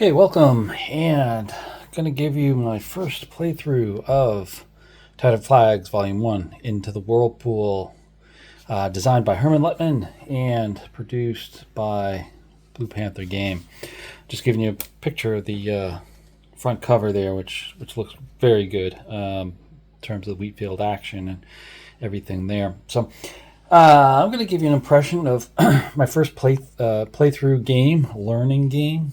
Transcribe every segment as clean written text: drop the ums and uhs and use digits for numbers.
Okay, welcome, and I'm going to give you my first playthrough of Tattered Flags Volume 1 into the Whirlpool, designed by Hermann Luttmann and produced by Blue Panther Game. Just giving you a picture of the front cover there, which looks very good in terms of the Wheatfield action and everything there. So I'm going to give you an impression of my first playthrough game, learning game.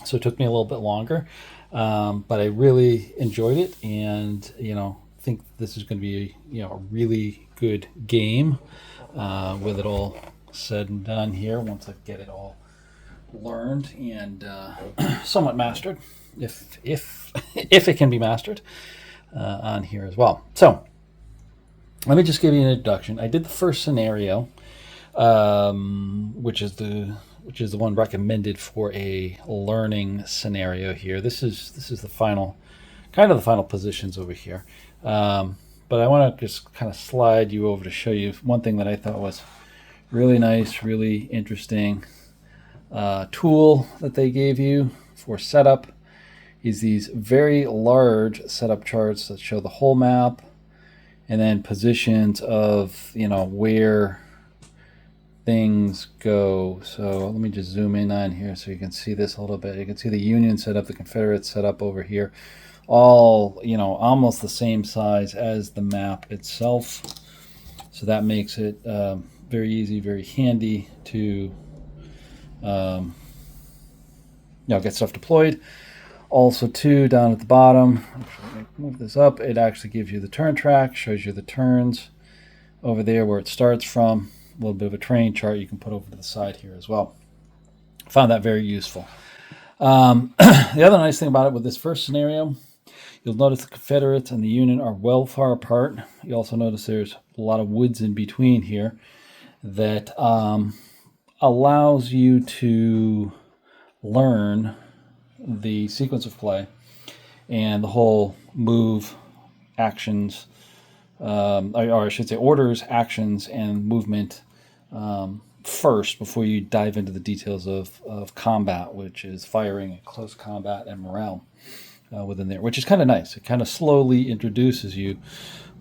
So it took me a little bit longer, but I really enjoyed it, and think this is going to be a really good game with it all said and done here. Once I get it all learned and somewhat mastered, if if it can be mastered on here as well. So let me just give you an introduction. I did the first scenario, which is the one recommended for a learning scenario here. This is the final, kind of the final positions over here. But I want to just kind of slide you over to show you one thing that I thought was really nice, really interesting tool that they gave you for setup is these very large setup charts that show the whole map and then positions of where things go. So let me just zoom in on here so you can see this a little bit. You can see the Union set up, the Confederate set up over here, all almost the same size as the map itself. So that makes it very easy, very handy to get stuff deployed. Also too, down at the bottom, move this up, it actually gives you the turn track, shows you the turns over there where it starts from. A little bit of a terrain chart you can put over to the side here as well. Found that very useful. The other nice thing about it with this first scenario, you'll notice the Confederates and the Union are well far apart. You also notice there's a lot of woods in between here that allows you to learn the sequence of play and the whole move, actions, or I should say orders, actions, and movement first before you dive into the details of combat, which is firing and close combat and morale within there, which is kind of nice. It kind of slowly introduces you,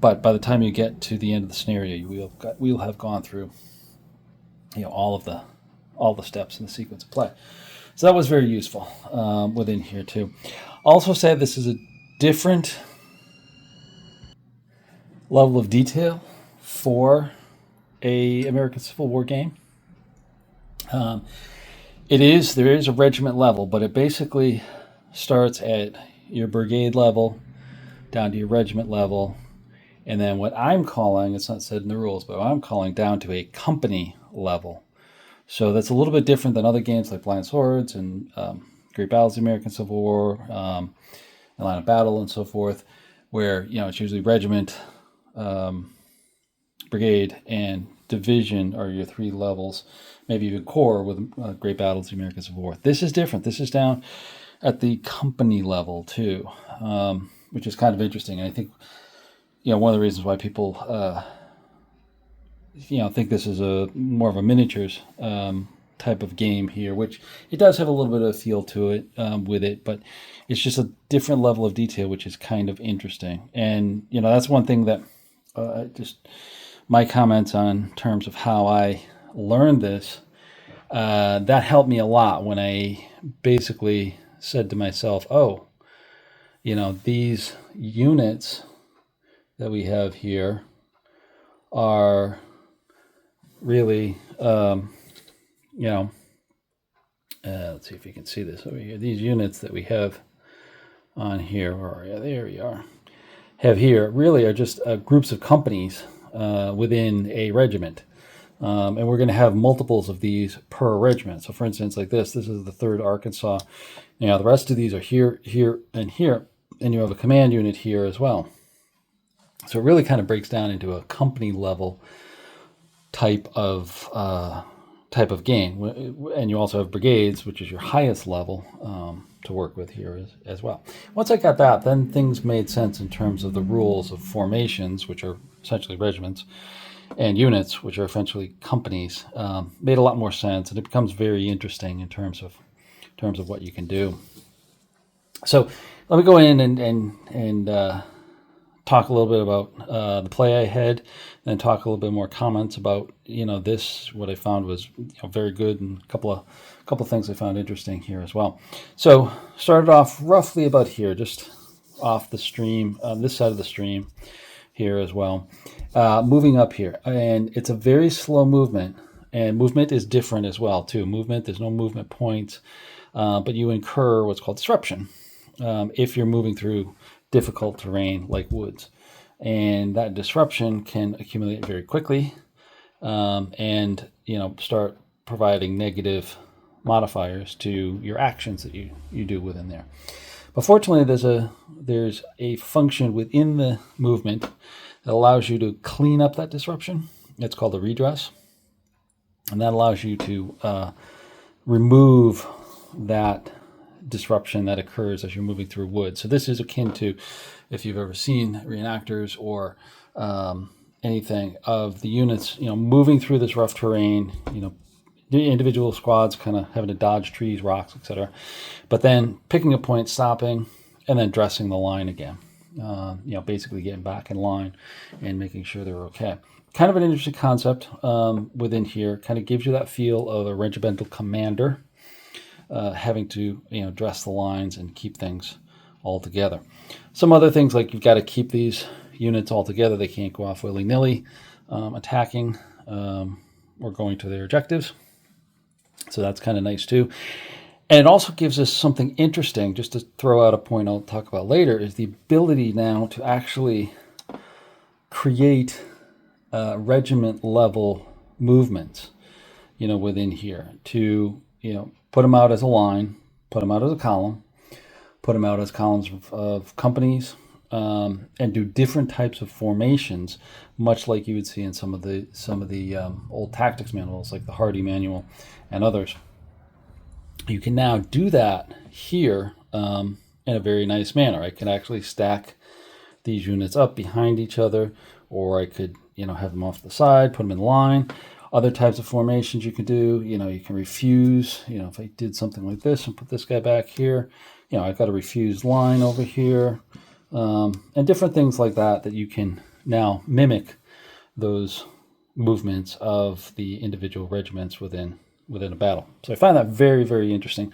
but by the time you get to the end of the scenario, we'll have gone through all the steps in the sequence of play. So that was very useful within here too. Also say this is a different level of detail for a American Civil War game. There is a regiment level, but it basically starts at your brigade level down to your regiment level, and then what I'm calling, it's not said in the rules, but I'm calling down to a company level. So that's a little bit different than other games like Blind Swords and Great Battles of the American Civil War, Line of Battle, and so forth, where it's usually regiment, brigade, and division are your three levels, maybe even corps with Great Battles of the American Civil War. This is different. This is down at the company level too, which is kind of interesting. And I think one of the reasons why people think this is a more of a miniatures type of game here, which it does have a little bit of a feel to it with it, but it's just a different level of detail, which is kind of interesting. And that's one thing that just my comments on terms of how I learned this, that helped me a lot when I basically said to myself, oh, these units that we have here are really, let's see if you can see this over here. These units that we have on here, or there we are, have here really are just groups of companies within a regiment. And we're going to have multiples of these per regiment. So for instance, like this is the 3rd Arkansas. The rest of these are here, here, and here. And you have a command unit here as well. So it really kind of breaks down into a company level type of game. And you also have brigades, which is your highest level to work with here as well. Once I got that, then things made sense in terms of the rules of formations, which are essentially regiments, and units, which are essentially companies. Made a lot more sense, and it becomes very interesting in terms of terms of what you can do. So let me go in and talk a little bit about the play I had, and talk a little bit more comments about this. What I found was very good, and a couple of things I found interesting here as well. So started off roughly about here, just off the stream, this side of the stream here as well. Moving up here, and it's a very slow movement, and movement is different as well too. Movement, there's no movement points, but you incur what's called disruption if you're moving through difficult terrain like woods, and that disruption can accumulate very quickly, and start providing negative modifiers to your actions that you do within there. But fortunately, there's a function within the movement that allows you to clean up that disruption. It's called a redress, and that allows you to remove that disruption that occurs as you're moving through wood. So this is akin to, if you've ever seen reenactors or anything of the units, moving through this rough terrain, the individual squads kind of having to dodge trees, rocks, etc., but then picking a point, stopping, and then dressing the line again. Basically getting back in line and making sure they're okay. Kind of an interesting concept within here. Kind of gives you that feel of a regimental commander having to dress the lines and keep things all together. Some other things, like you've got to keep these units all together. They can't go off willy-nilly attacking or going to their objectives. So that's kind of nice too. And it also gives us something interesting, just to throw out a point I'll talk about later, is the ability now to actually create regiment level movements, within here, to, put them out as a line, put them out as a column, put them out as columns of companies, and do different types of formations, much like you would see in some of the old tactics manuals, like the Hardy manual and others. You can now do that here in a very nice manner. I can actually stack these units up behind each other, or I could, have them off the side, put them in line. Other types of formations you can do, you can refuse. If I did something like this and put this guy back here, I've got a refused line over here, and different things like that you can now mimic those movements of the individual regiments within a battle. So I find that very, very interesting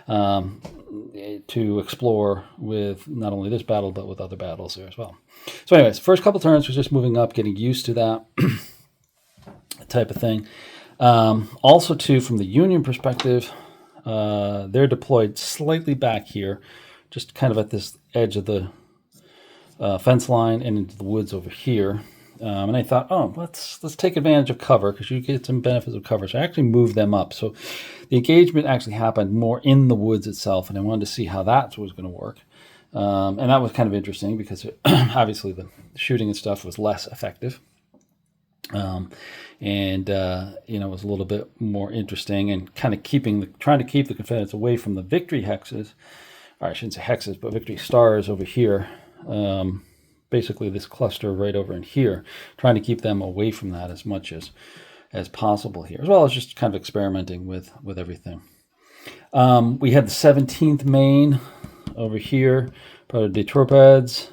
to explore with not only this battle, but with other battles there as well. So anyways, first couple turns was just moving up, getting used to that type of thing. Also too, from the Union perspective, they're deployed slightly back here, just kind of at this edge of the fence line and into the woods over here. And I thought, let's take advantage of cover, because you get some benefits of cover. So I actually moved them up. So the engagement actually happened more in the woods itself, and I wanted to see how that was going to work. And that was kind of interesting, because obviously the shooting and stuff was less effective. It was a little bit more interesting, and kind of trying to keep the Confederates away from the victory hexes, or I shouldn't say hexes, but victory stars over here. Basically this cluster right over in here, trying to keep them away from that as much as possible here, as well as just kind of experimenting with everything. We had the 17th Maine over here, part of Detroitbrand's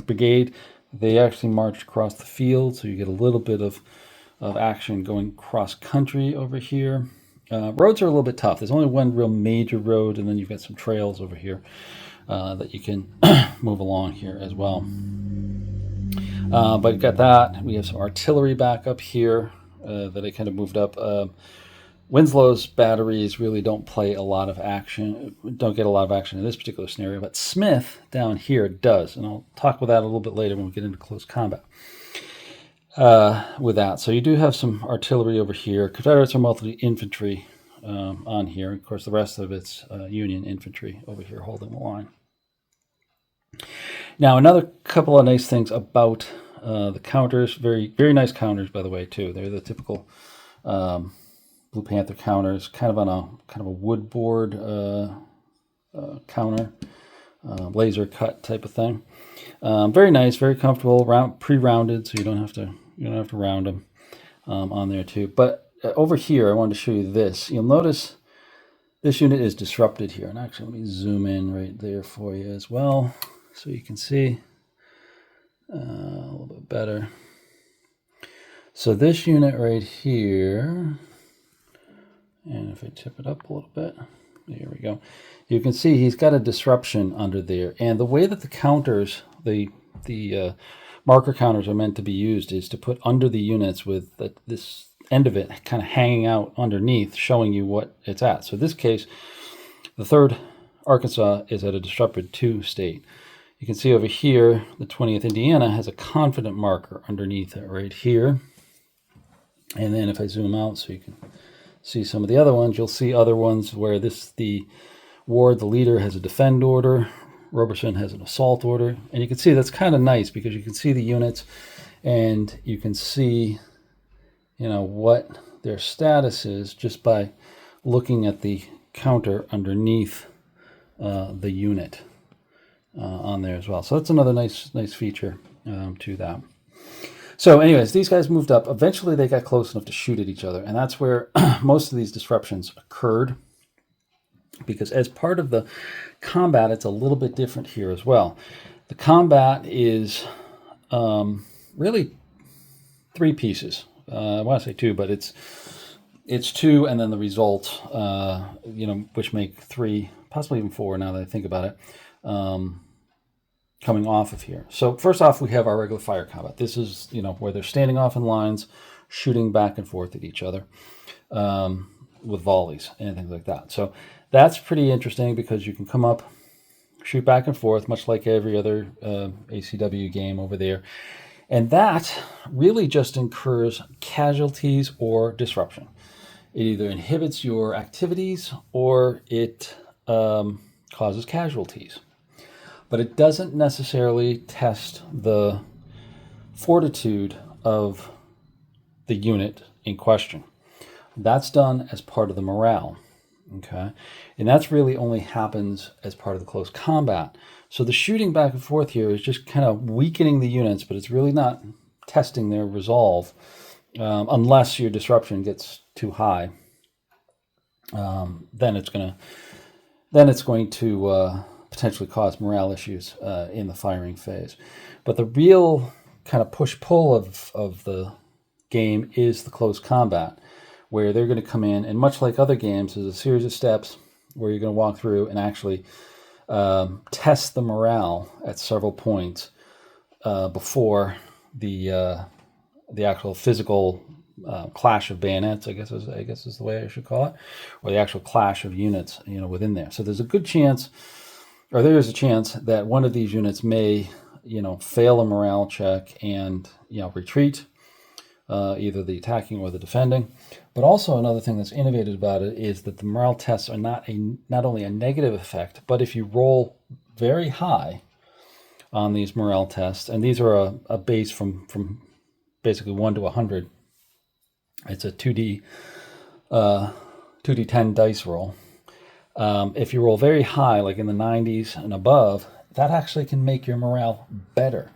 brigade. They actually marched across the field, so you get a little bit of action going cross country over here. Roads are a little bit tough. There's only one real major road, and then you've got some trails over here that you can move along here as well. But you've got that. We have some artillery back up here that I kind of moved up. Winslow's batteries really don't get a lot of action in this particular scenario, but Smith down here does, and I'll talk about that a little bit later when we get into close combat with that. So you do have some artillery over here. Confederates are mostly infantry on here. Of course, the rest of it's Union infantry over here holding the line. Now, another couple of nice things about the counters. Very, very nice counters, by the way, too. They're the typical Blue Panther counters, kind of a wood board counter, laser cut type of thing. Very nice, very comfortable, pre-rounded, so you don't have to round them on there too. But over here, I wanted to show you this. You'll notice this unit is disrupted here. And actually, let me zoom in right there for you as well, so you can see a little bit better. So this unit right here, and if I tip it up a little bit, there we go. You can see he's got a disruption under there. And the way that the counters, the marker counters are meant to be used is to put under the units with this end of it kind of hanging out underneath, showing you what it's at. So in this case, the 3rd Arkansas is at a disrupted 2 state. You can see over here, the 20th Indiana has a confident marker underneath it right here. And then if I zoom out so you can see some of the other ones, you'll see other ones where the Ward, the leader, has a defend order. Roberson has an assault order. And you can see that's kind of nice because you can see the units and you can see, what their status is just by looking at the counter underneath the unit on there as well. So that's another nice feature to that. So anyways, these guys moved up. Eventually they got close enough to shoot at each other. And that's where most of these disruptions occurred, because as part of the combat, it's a little bit different here as well. The combat is really 3 pieces. I want to say 2, but it's 2, and then the result, which make 3, possibly even 4 now that I think about it, coming off of here. So first off, we have our regular fire combat. This is, where they're standing off in lines, shooting back and forth at each other with volleys and things like that. So that's pretty interesting because you can come up, shoot back and forth, much like every other ACW game over there. And that really just incurs casualties or disruption. It either inhibits your activities or it causes casualties. But it doesn't necessarily test the fortitude of the unit in question. That's done as part of the morale. Okay, and that's really only happens as part of the close combat. So the shooting back and forth here is just kind of weakening the units, but it's really not testing their resolve unless your disruption gets too high. Then it's going to potentially cause morale issues in the firing phase. But the real kind of push-pull of the game is the close combat, where they're going to come in, and much like other games, there's a series of steps where you're going to walk through and actually test the morale at several points before the actual physical clash of bayonets, I guess is the way I should call it, or the actual clash of units, within there. So there's a good chance, or there is a chance that one of these units may, fail a morale check and, retreat. Either the attacking or the defending. But also another thing that's innovative about it is that the morale tests are not only a negative effect, but if you roll very high on these morale tests, and these are a base from basically 1 to 100. It's a 2d10 dice roll. If you roll very high, like in the 90s and above, that actually can make your morale better.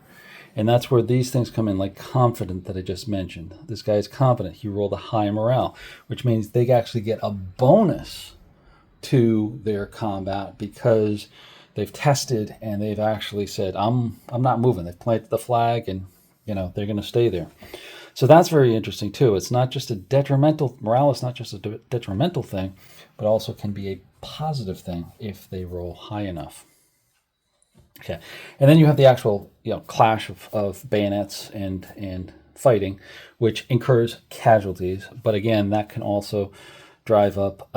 And that's where these things come in, like confident that I just mentioned. This guy is confident. He rolled a high morale, which means they actually get a bonus to their combat because they've tested and they've actually said, I'm not moving. They've planted the flag and, they're going to stay there. So that's very interesting too. It's not just morale is not just a detrimental thing, but also can be a positive thing if they roll high enough. Okay, and then you have the actual clash of bayonets and fighting, which incurs casualties. But again, that can also drive up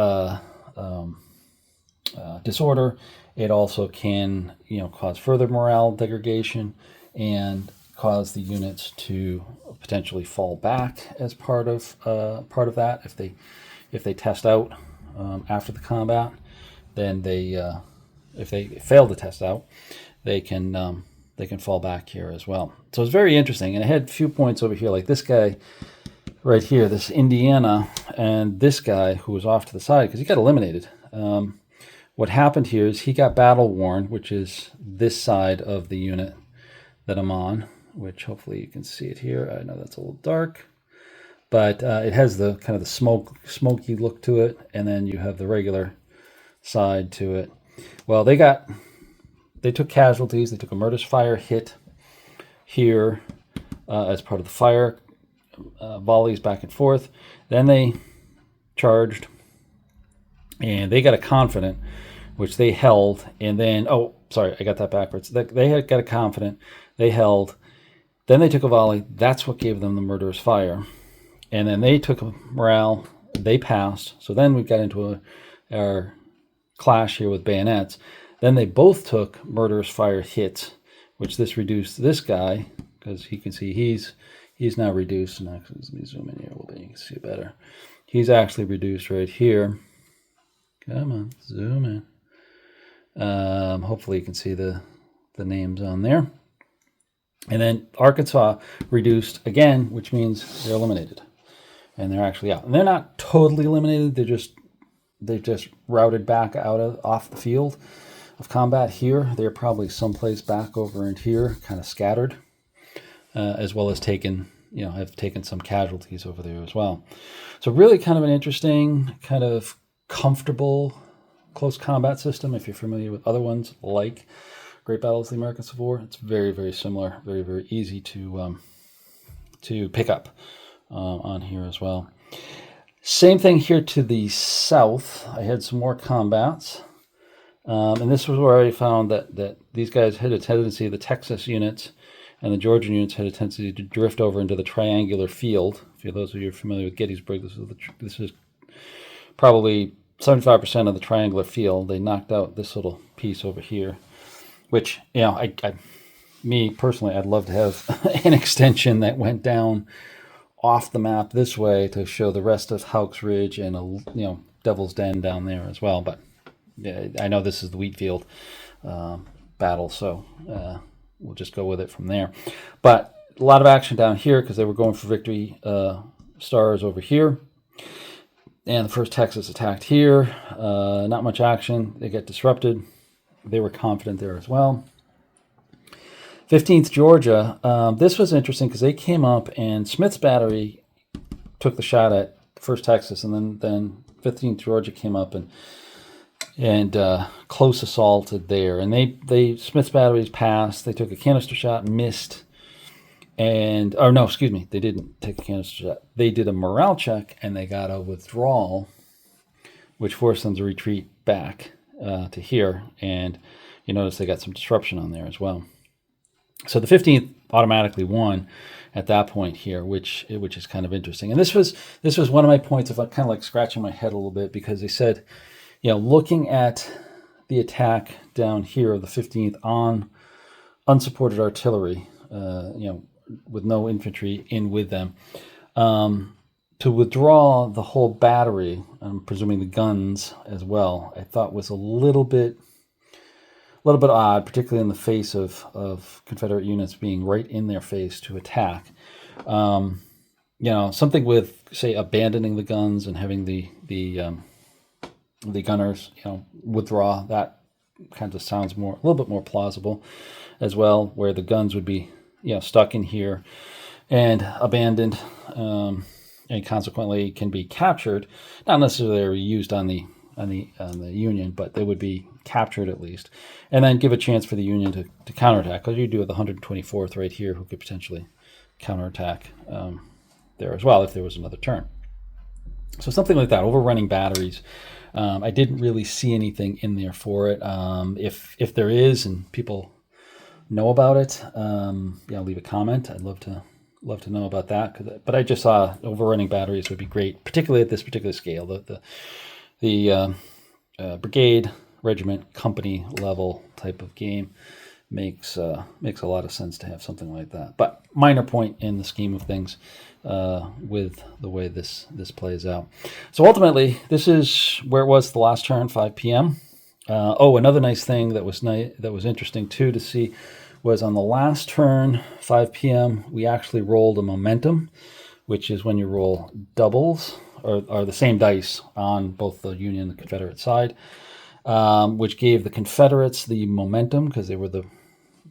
disorder. It also can cause further morale degradation and cause the units to potentially fall back as part of that. If they test out after the combat, then if they fail to test out, they can fall back here as well. So it's very interesting. And I had a few points over here, like this guy right here, this Indiana, and this guy who was off to the side because he got eliminated. What happened here is he got battle worn, which is this side of the unit that I'm on, which hopefully you can see it here. I know that's a little dark, but it has the kind of the smoky look to it, and then you have the regular side to it. Well, they took casualties. They took a murderous fire hit here as part of the fire volleys back and forth. Then they charged, and they got a confident, which they held, and then, oh, sorry, I got that backwards. They had got a confident, they held, then they took a volley. That's what gave them the murderous fire. And then they took a morale, they passed. So then we got into our clash here with bayonets. Then they both took murderous fire hits, which this reduced this guy, because you can see he's now reduced. And actually, let me zoom in here a little bit, you can see it better. He's actually reduced right here. Come on, zoom in. Hopefully you can see the names on there. And then Arkansas reduced again, which means they're eliminated. And they're actually out. And they're not totally eliminated. They've just routed back off the field of combat here. They're probably someplace back over in here, kind of scattered, as well as have taken some casualties over there as well. So really kind of an interesting, kind of comfortable close combat system. If you're familiar with other ones like Great Battles of the American Civil War, it's very, very similar, very, very easy to pick up on here as well. Same thing here to the south. I had some more combats. And this was where I found that these guys had a tendency, the Texas units and the Georgian units had a tendency to drift over into the triangular field. For those of you who are familiar with Gettysburg, this is probably 75% of the triangular field. They knocked out this little piece over here, which, me personally, I'd love to have an extension that went down off the map this way to show the rest of Houck's Ridge and Devil's Den down there as well. But yeah, I know this is the Wheatfield battle, so we'll just go with it from there. But a lot of action down here because they were going for victory stars over here. And the 1st Texas attacked here. Not much action. They get disrupted. They were confident there as well. 15th Georgia. This was interesting because they came up and Smith's battery took the shot at 1st Texas, and then 15th Georgia came up and close assaulted there. And they Smith's batteries passed. They took a canister shot, missed. They didn't take a canister shot. They did a morale check, and they got a withdrawal, which forced them to retreat back to here. And you notice they got some disruption on there as well. So the 15th automatically won at that point here, which is kind of interesting. And this was one of my points of kind of like scratching my head a little bit, because they said, looking at the attack down here of the 15th on unsupported artillery, with no infantry in with them, to withdraw the whole battery, I'm presuming the guns as well, I thought was a little bit odd, particularly in the face of Confederate units being right in their face to attack. Something with, say, abandoning the guns and having the gunners, withdraw. That kind of sounds a little bit more plausible as well, where the guns would be, stuck in here and abandoned, and consequently can be captured. Not necessarily used on the Union, but they would be captured at least, and then give a chance for the Union to counterattack, because you do have the 124th right here who could potentially counterattack there as well if there was another turn. So something like that, overrunning batteries. I didn't really see anything in there for it. If there is and people know about it, leave a comment. I'd love to know about that. But I just saw overrunning batteries would be great, particularly at this particular scale. The brigade, regiment, company level type of game makes a lot of sense to have something like that. But minor point in the scheme of things with the way this plays out. So ultimately, this is where it was the last turn, 5 p.m. Another nice thing that was interesting too to see was on the last turn, 5 p.m., we actually rolled a momentum, which is when you roll doubles or the same dice on both the Union and the Confederate side, which gave the Confederates the momentum because they were the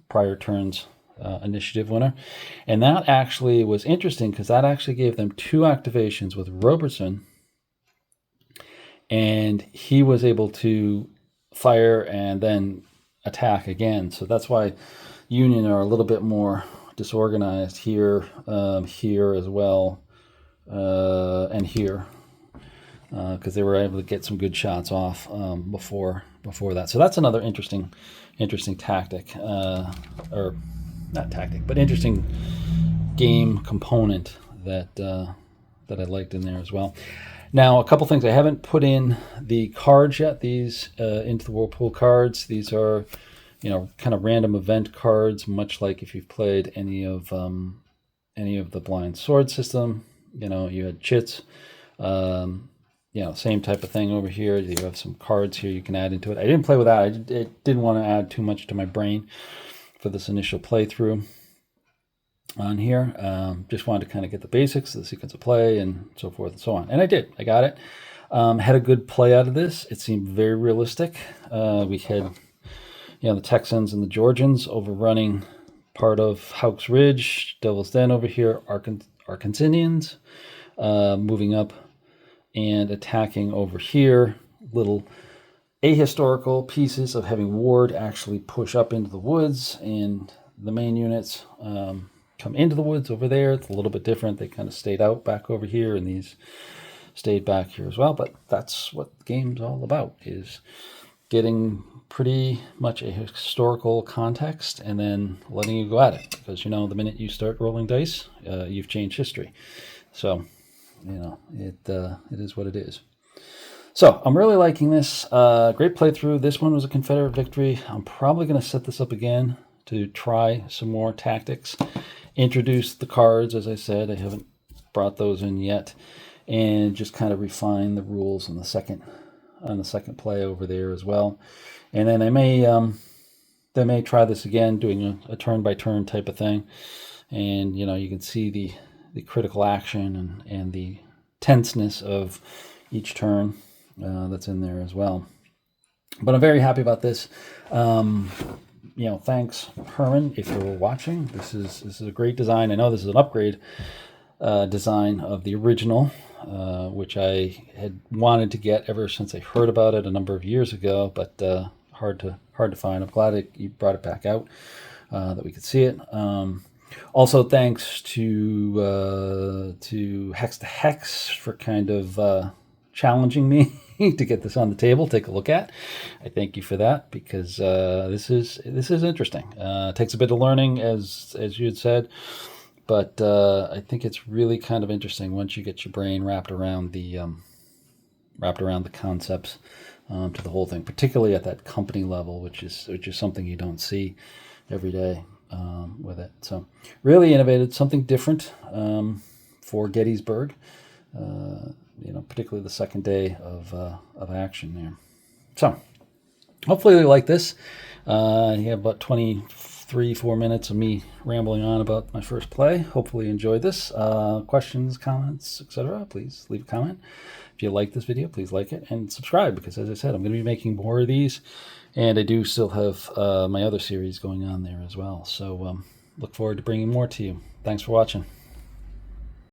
prior turn's initiative winner. And that actually was interesting because that actually gave them 2 activations with Robertson, and he was able to fire and then attack again. So that's why Union are a little bit more disorganized here, here as well, and here, because they were able to get some good shots off before that. So that's another interesting tactic, or not tactic, but interesting game component that I liked in there as well. Now, a couple things. I haven't put in the cards yet. These into the Whirlpool cards. These are, kind of random event cards, much like if you've played any of the blind sword system. You had chits. Same type of thing over here. You have some cards here you can add into it. I didn't play with that. I didn't want to add too much to my brain for this initial playthrough on here. Just wanted to kind of get the basics, the sequence of play, and so forth and so on. And I did. I got it. Had a good play out of this. It seemed very realistic. We had, the Texans and the Georgians overrunning part of Houck's Ridge, Devil's Den over here, Arkansanians moving up and attacking over here. Little ahistorical pieces of having Ward actually push up into the woods, and the main units come into the woods over there. It's a little bit different. They kind of stayed out back over here, and these stayed back here as well. But that's what the game's all about, is getting pretty much a historical context and then letting you go at it. Because, the minute you start rolling dice, you've changed history. So, it is what it is. So I'm really liking this. Great playthrough. This one was a Confederate victory. I'm probably going to set this up again to try some more tactics. Introduce the cards, as I said. I haven't brought those in yet. And just kind of refine the rules on the second play over there as well. And then I may try this again, doing a turn-by-turn type of thing. And, you can see the critical action and the tenseness of each turn that's in there as well. But I'm very happy about this. Thanks, Hermann, if you're watching. This is a great design. I know this is an upgrade design of the original, which I had wanted to get ever since I heard about it a number of years ago, but hard to find. I'm glad you brought it back out, that we could see it. Also, thanks to Hex to Hex for kind of challenging me to get this on the table, take a look at. I thank you for that, because this is interesting. It takes a bit of learning, as you had said, but I think it's really kind of interesting once you get your brain wrapped around the concepts to the whole thing, particularly at that company level, which is something you don't see every day with it. So really innovated, something different for Gettysburg. Particularly the second day of action there. So hopefully you like this. You have about 23-4 minutes of me rambling on about my first play. Hopefully you enjoyed this. Questions, comments, etc., please leave a comment. If you like this video, please like it and subscribe, because, as I said, I'm going to be making more of these, and I do still have my other series going on there as well. So look forward to bringing more to you. Thanks for watching.